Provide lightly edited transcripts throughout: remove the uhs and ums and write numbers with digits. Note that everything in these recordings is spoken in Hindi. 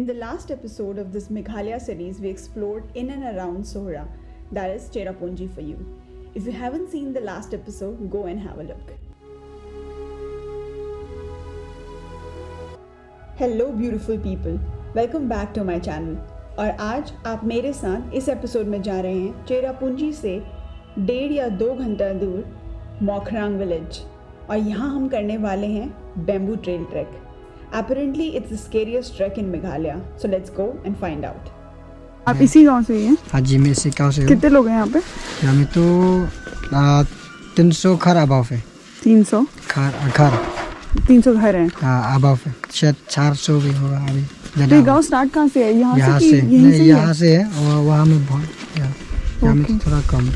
the last episode of this Meghalaya series, we explored in and around Sohra, that is Cherrapunji for you. If you haven't seen the last episode, go and have a look. Hello beautiful people, welcome back to my channel. और आज आप मेरे साथ इस एपिसोड में जा रहे हैं चेरापूंजी से 1.5 या 2 घंटा दूर मोखरांग विलेज, और यहाँ हम करने वाले हैं bamboo trail track. Apparently it's the scariest trek in Meghalaya, so let's go and find out. आप इसी गांव से ही हैं? हाँ जी, मैं इसी गांव से हूँ. कितने लोग हैं यहाँ पे? यहाँ में तो 300 घर अबाव है. 300 घर 300 घर हैं. हाँ, अबाव है. शायद 400 भी होगा अभी. तो ये गांव स्टार्ट कहाँ से है? यहाँ से नहीं, यहाँ से है और वहाँ में बहुत यहाँ में तो थोड़ा कम.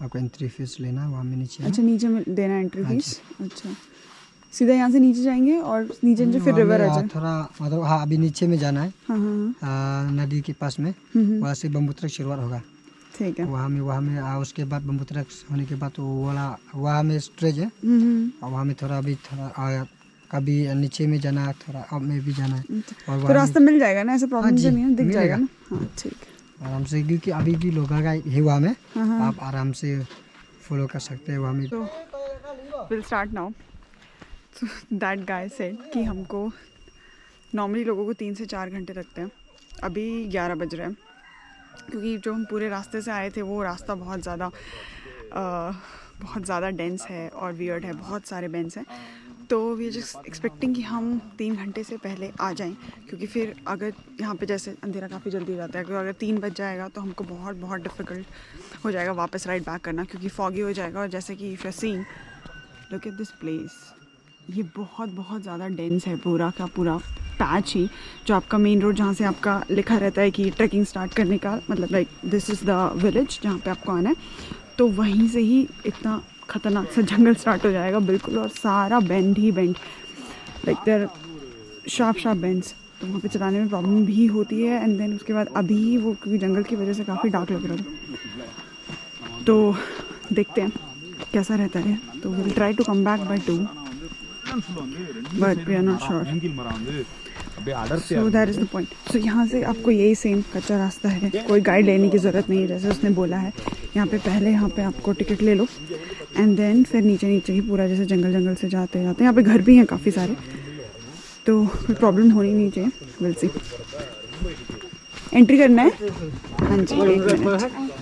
आपको एंट्री फीस लेना है वहाँ में नीचे. अच्छा, नीचे में देना एंट्री फीस. अच्छा, सीधा यहाँ से नीचे जाएंगे और नीचे फिर रिवर आ जाए. थोड़ा मतलब हाँ, अभी नीचे में जाना है. हाँ. नदी के पास में वहाँ से बम्बू ट्रैक शुरुआत होगा. ठीक है. वहाँ में उसके बाद बम्बू ट्रैक होने के बाद वहाँ में स्ट्रेच है. और वहाँ में थोड़ा कभी नीचे में जाना है, थोड़ा अब में भी जाना है. और तो रास्ता मिल जाएगा ना? ऐसा प्रॉब्लम तो नहीं है? दिख जाएगा ना? हाँ, ठीक है. आराम से, क्योंकि अभी भी लोग है वहाँ में. आप आराम से फॉलो कर सकते हैं वहाँ में. तो will start now. So that guy said कि हमको नॉर्मली लोगों को 3 से 4 घंटे लगते हैं. अभी 11 बज रहे हैं, क्योंकि जो हम पूरे रास्ते से आए थे वो रास्ता बहुत ज़्यादा डेंस है और वियर्ड है. बहुत सारे बेंड्स हैं. तो वी आर जस्ट एक्सपेक्टिंग कि हम 3 घंटे से पहले आ जाएं, क्योंकि फिर अगर यहाँ पे जैसे अंधेरा काफ़ी जल्दी हो जाता है, क्योंकि अगर 3 बज जाएगा तो हमको बहुत डिफ़िकल्ट हो जाएगा वापस राइड बैक करना, क्योंकि फॉगी हो जाएगा. और जैसे कि if you seen, look at this place, ये बहुत ज़्यादा डेंस है. पूरा का पूरा पैच ही, जो आपका मेन रोड जहाँ से आपका लिखा रहता है कि ट्रैकिंग स्टार्ट करने का मतलब like this is the village जहाँ पे आपको आना है, तो वहीं से ही इतना ख़तरनाक सा जंगल स्टार्ट हो जाएगा बिल्कुल. और सारा बेंड ही bend, like there sharp bends. तो वहाँ पे चलाने में प्रॉब्लम भी होती है. एंड देन उसके बाद अभी वो क्योंकि जंगल की वजह से काफ़ी डार्क लग रहा था, तो देखते हैं कैसा रहता है. तो will try to come back by 2, but we are not sure. So that is the point. So यहाँ से आपको यही सेम कच्चा रास्ता है, कोई गाइड लेने की ज़रूरत नहीं है. जैसे उसने बोला है यहाँ पे आपको टिकट ले लो एंड देन फिर नीचे ही पूरा जैसे जंगल से जाते यहाँ पे घर भी हैं काफ़ी सारे, तो कोई प्रॉब्लम होनी नहीं चाहिए. Will see. एंट्री करना है. हाँ जी, 1 मिनट.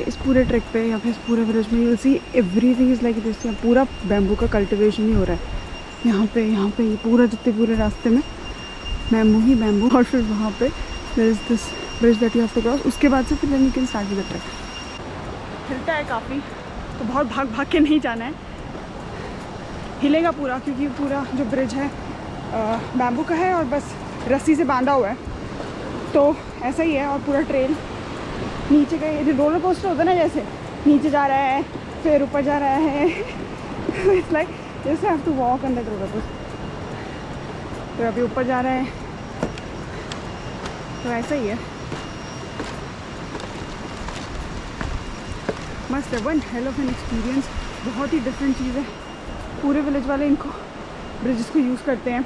इस पूरे ट्रैक पे या फिर इस पूरे विलेज में you'll see everything is like this. पूरा बैम्बू का कल्टीवेशन ही हो रहा है यहाँ पे ये पूरे रास्ते में बैम्बू. और फिर वहाँ पे there is this bridge that you have to cross. उसके बाद से फिर then you can start with the trek. हिलता है काफ़ी, तो बहुत भाग के नहीं जाना है. हिलेगा पूरा, क्योंकि पूरा जो ब्रिज है बैम्बू का है और बस रस्सी से बांधा हुआ है, तो ऐसा ही है. और पूरा ट्रेल नीचे का, ये रोलर कोस्टर होता है ना, जैसे नीचे जा रहा है फिर ऊपर जा रहा है. इट्स लाइक जैसे have to walk on that roller coaster. तो अभी ऊपर जा रहा है, तो ऐसा ही है. मस्त है. One hell of an experience. बहुत ही डिफरेंट चीज़ है. पूरे विलेज वाले इनको ब्रिजेस को यूज़ करते हैं.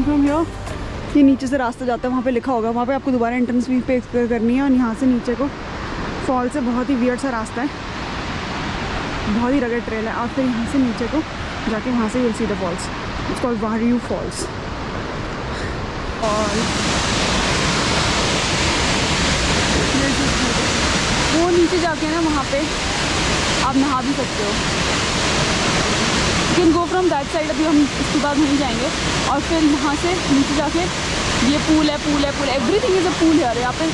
फ्रॉम हियर, ये नीचे से रास्ता जाता है, वहाँ पे लिखा होगा, वहाँ पे आपको दोबारा एंट्रेंस फी पे करनी है। और यहाँ से नीचे को फॉल से बहुत ही वियर्ड सा रास्ता है, बहुत ही रगड़ ट्रेल है। और फिर यहाँ से नीचे को जाके वहाँ से will see the falls, it's called वारियू फॉल्स। और वो नीचे जाके ना वहाँ पे आप नहा भी सकते हो। You can go from that side, अभी हम इसके बाद वहीं जाएंगे। और फिर यहाँ से नीचे जाके ये पूल है, पूल है, pool, everything is a pool है। यहाँ पे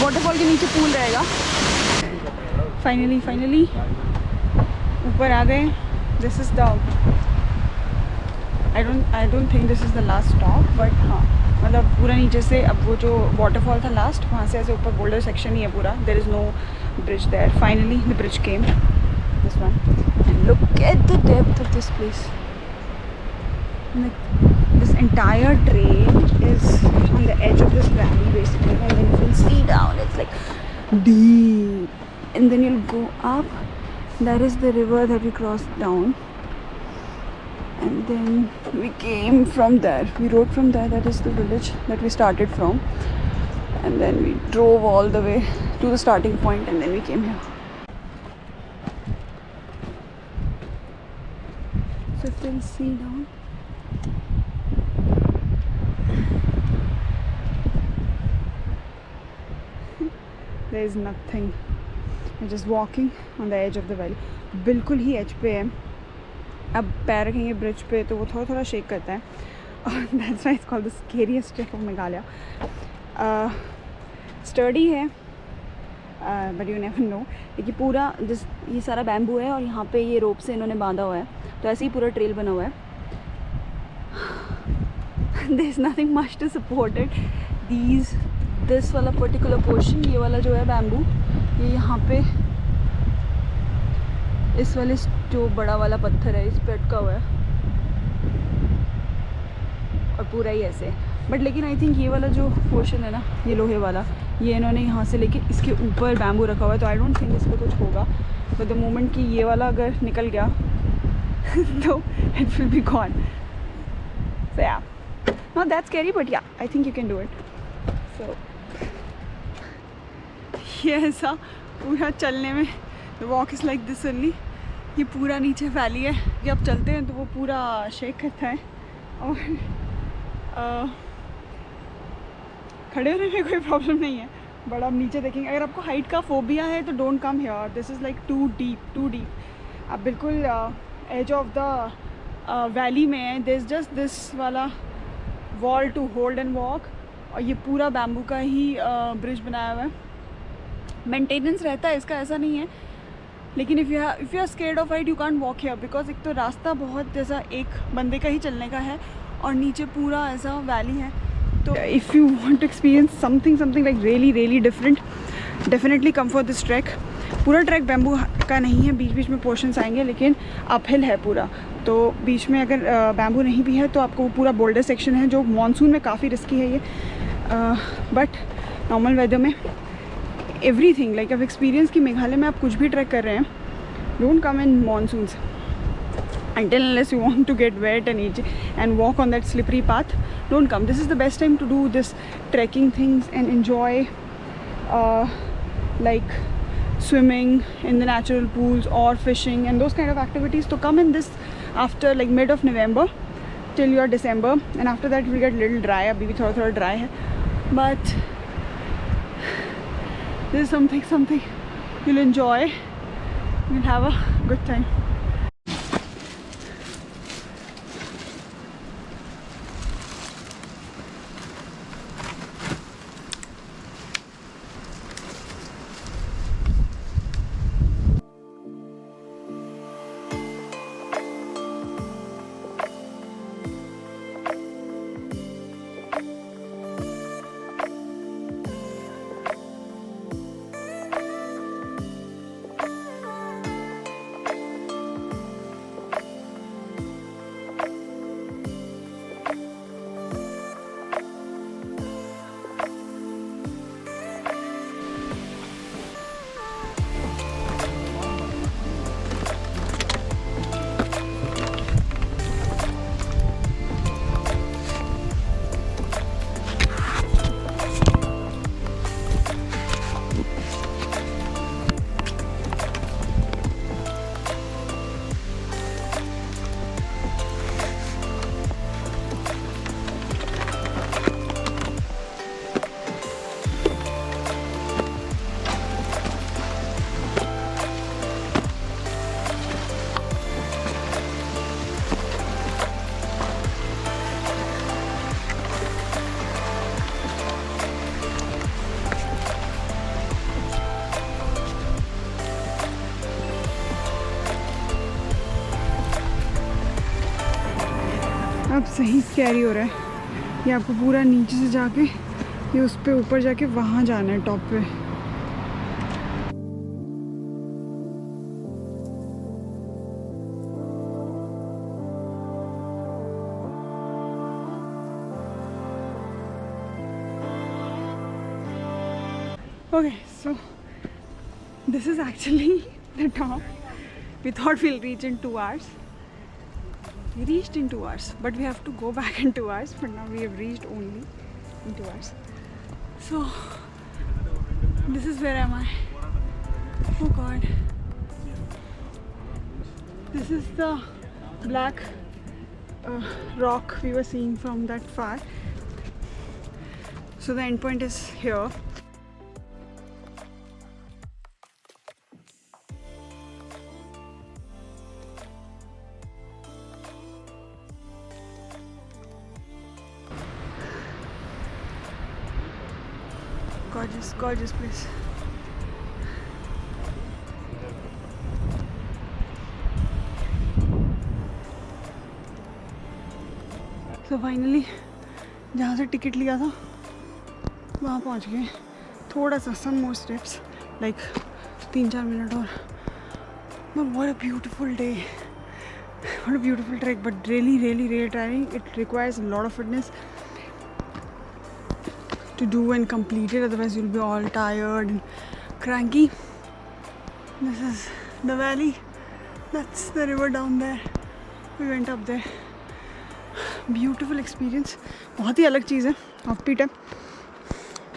वाटरफॉल के नीचे पूल रहेगा। फाइनली ऊपर आ गए। This is the, I don't think this is the last stop, but हाँ मतलब पूरा नीचे से अब वो जो वाटरफॉल था लास्ट, वहाँ से ऐसे ऊपर बोल्डर सेक्शन ही है पूरा। There is no bridge there. Finally the bridge came, this one, and look at the depth of this place. This entire trail is on the edge of this valley basically, and then you will see down, it's like deep, and then you'll go up. That is the river that we crossed down, and then we came from there, we rode from there. That is the village that we started from, and then we drove all the way to the starting point, and then we came here. So if you'll see down, there is nothing. We're just walking on the edge of the valley. बिल्कुल ही एज पे है। अब पैर रखेंगे ब्रिज पे तो वो थोड़ा थोड़ा शेक करता है, और that's why it's called the scariest trek of Meghalaya. Sturdy है, बट यू नेवर नो। देखिए पूरा जिस ये सारा बैम्बू है, और यहाँ पे ये रोप से इन्होंने बांधा हुआ है, तो ऐसे ही पूरा ट्रेल बना हुआ है। There is nothing much to support it. This वाला पर्टिकुलर पोर्शन, ये वाला जो है बैम्बू, ये यहाँ पे इस वाले जो बड़ा वाला पत्थर है इस पे अटका हुआ है, और पूरा ही ऐसे। बट लेकिन आई थिंक ये वाला जो पोर्शन है ना, ये लोहे वाला, ये इन्होंने यहाँ से लेके इसके ऊपर बैम्बू रखा हुआ है, तो आई डोंट थिंक इस पर कुछ होगा। बट द मोमेंट कि ये वाला अगर निकल गया तो it will be gone. So yeah, not that scary, but yeah I think you can do it. So ये ऐसा पूरा चलने में, the walk is like this only. ये पूरा नीचे वैली है, कि आप चलते हैं तो वो पूरा शेक करता है, और खड़े होने में कोई प्रॉब्लम नहीं है। बट आप नीचे देखेंगे, अगर आपको हाइट का फोबिया है तो don't come here, this is like too deep. आप बिल्कुल एज ऑफ द वैली में है। दिस जस्ट दिस वाला wall to hold and walk, और ये पूरा बैम्बू का ही ब्रिज बनाया हुआ है। मेंटेनेंस रहता है इसका, ऐसा नहीं है, लेकिन if you are scared of height you can't walk here, because एक तो रास्ता बहुत जैसा एक बंदे का ही चलने का है, और नीचे पूरा ऐसा वैली है। तो if you want to experience something like really different, definitely come for this track. पूरा ट्रैक बैम्बू का नहीं है, बीच बीच में पोर्शंस आएंगे, लेकिन अपहिल है पूरा, तो बीच में अगर बैम्बू नहीं भी है तो आपको वो पूरा बोल्डर सेक्शन है, जो मानसून में काफ़ी रिस्की है ये, बट नॉर्मल वेदर में एवरीथिंग लाइक, अब एक्सपीरियंस कि मेघालय में आप कुछ भी ट्रैक कर रहे हैं, don't come in monsoons until unless you want to get wet and walk on that slippery path. Don't come. This is the best time to do this trekking things and enjoy like swimming in the natural pools or fishing and those kind of activities. So come in this after like mid of November till your December, and after that it will get little dry. Abhi bhi thoda dry hai, but this is something you'll enjoy. You'll have a good time. सही स्कैरी हो रहा है। ये आपको पूरा नीचे से जाके ये उस पे ऊपर जाके वहाँ जाना है टॉप पे। Okay, so this is actually the top. We thought we'll reach in 2 hours. We reached in 2 hours, but we have to go back in 2 hours. But now we have reached only in 2 hours. So this is where am I? Oh God! This is the black rock we were seeing from that far. So the end point is here. Gorgeous, gorgeous place. So finally, जहाँ से टिकट लिया था वहाँ पहुँच गए। थोड़ा सा some more steps, like 3-4 minute और। But what a beautiful day. What a beautiful trek, but really tiring. It requires a lot of fitness to do and complete it, otherwise you'll be all tired and cranky. This is the valley, that's the river down there. We went up there. Beautiful experience. बहुत ही अलग चीज़ है, offbeat है,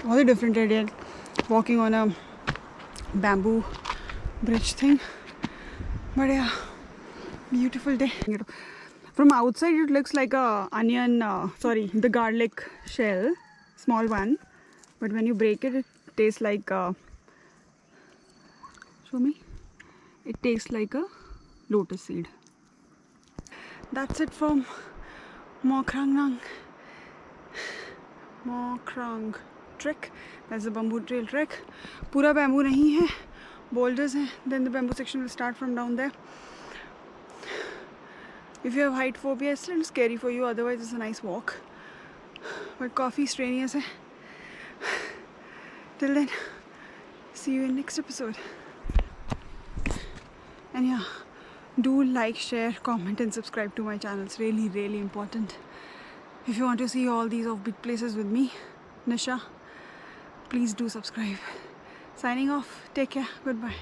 बहुत ही different है, walking on a bamboo bridge thing. But yeah, beautiful day. From outside it looks like a onion, the garlic shell, small one, but when you break it, it tastes like show me. It tastes like a lotus seed. That's it from Mokrang trek. That's the bamboo trail trek. पूरा bamboo नहीं है, boulders हैं. Then the bamboo section will start from down there. If you have height phobia, it's a little scary for you. Otherwise, it's a nice walk. But coffee strenuous hai. Till then, see you in next episode. And yeah, do like, share, comment and subscribe to my channel. It's really important. If you want to see all these offbeat places with me, Nisha, please do subscribe. Signing off. Take care. Goodbye.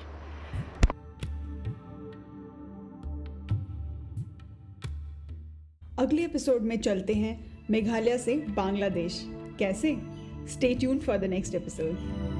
अगले एपिसोड में चलते हैं मेघालय से बांग्लादेश। कैसे? Stay tuned for the next episode.